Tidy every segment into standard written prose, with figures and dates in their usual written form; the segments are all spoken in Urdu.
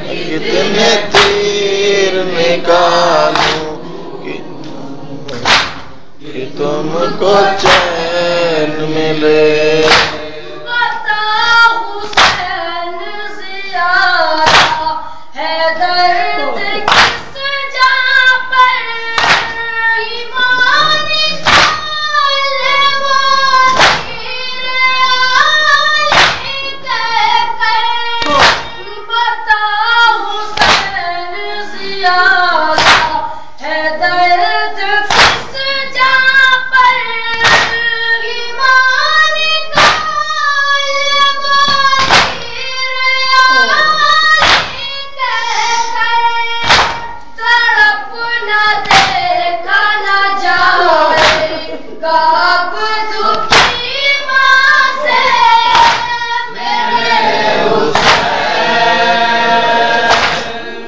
کتنے تیر نکالوں کہ تم کو چین ملے. بتا حسین زیادہ ہے درد کس جہاں پر، ایمان کالے وہ تیر عالی کہہ کر. بتا حسین زیادہ ہے درد کس جہاں پر، ایمان کالے وہ تیر عالی کہہ کر. تڑپ نہ دیکھا نہ جائے گا اب دکھی ماں سے میرے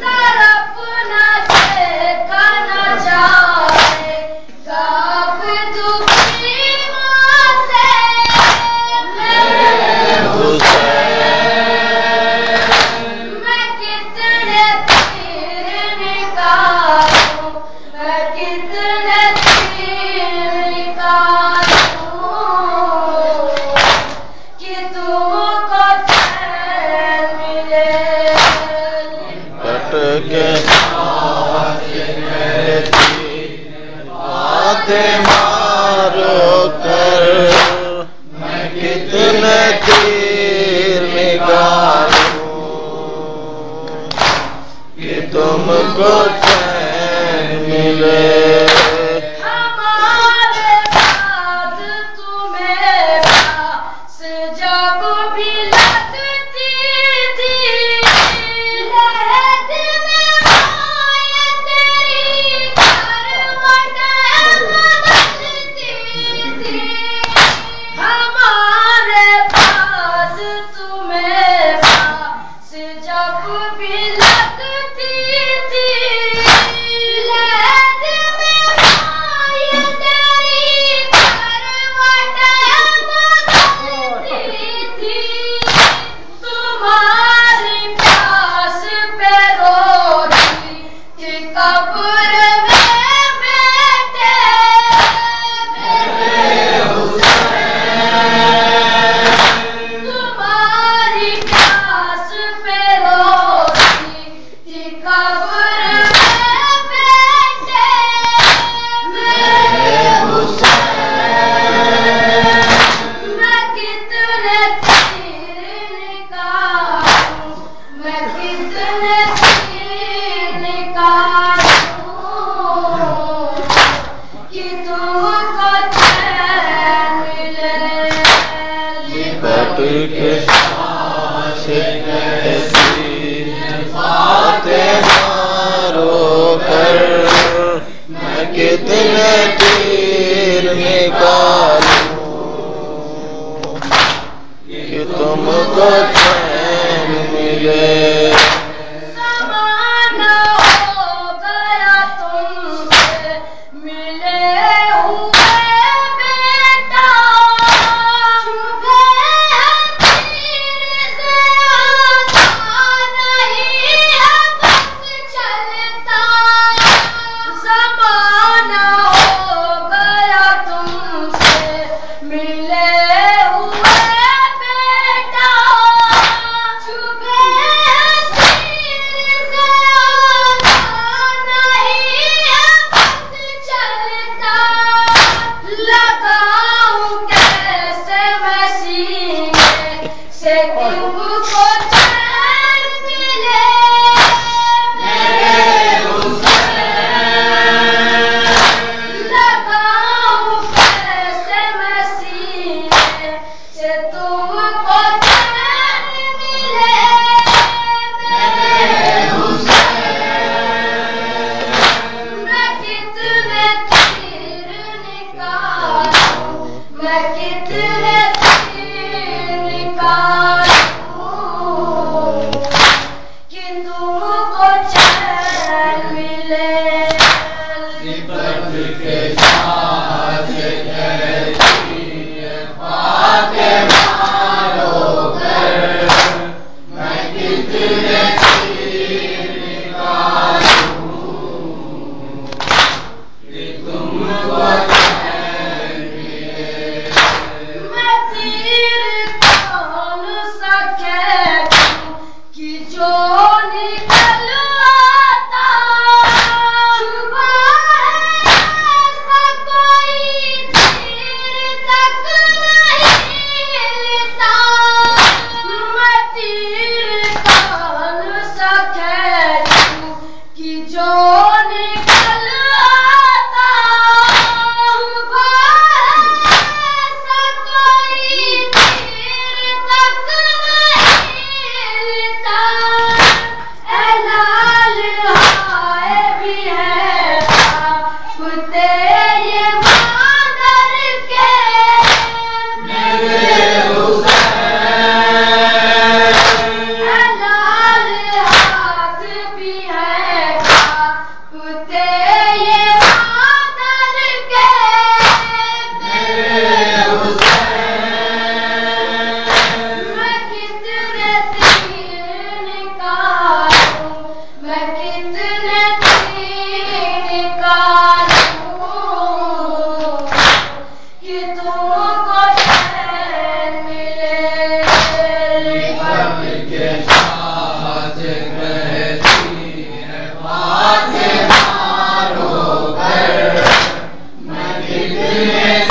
تڑپ نہ دیکھا نہ جائے گا اب دکھی ماں سے میرے میں کتنے تیر نکالوں، میں کتنے تیر نکالوں کہ تم کو چین ملے. کٹ کے باتیں مارو کر میں کتنے تیر نکالوں کہ تم کو چین ملے. ہمارے ساتھ تمہیں پاس جب بھی لگتی تھی، لہد میں مائے تیری کروٹیں بدلتی تھی. ہمارے پاس تمہیں پاس جب بھی لگتی تھی، لہد میں مائے تیری کروٹیں بدلتی تھی. تمہاری پیاس پہ روتی تھی قبر میں بیٹے تمہاری پیاس پہ روتی تھی قبر میں بیٹے میرے میں کتنے تیر نکالوں، میں کتنے تیر نکالوں کہ تم کو چین ملے. کٹ کے ایسی باتیں مارو کر میں کتنے تیر نکالوں کہ تم کو چین ملے. زمانہ ہو گیا تم سے ملے ہوئے بیٹا، چبھے تیر سے آسان نہیں ہے بس چلتا. زمانہ ہو گیا تم سے ملے ہوئے بیٹا، چبھے تیر سے آسان نہیں ہے بس چلتا. لگاؤں کیسے میں سینے سے تم کو چین ملے. لگاؤں کیسے میں سینے سے تم کو چین ملے. میں کتنے تیر نکالوں، میں کتنے تیر نکالوں کہ تم کو چین ملے. کتنے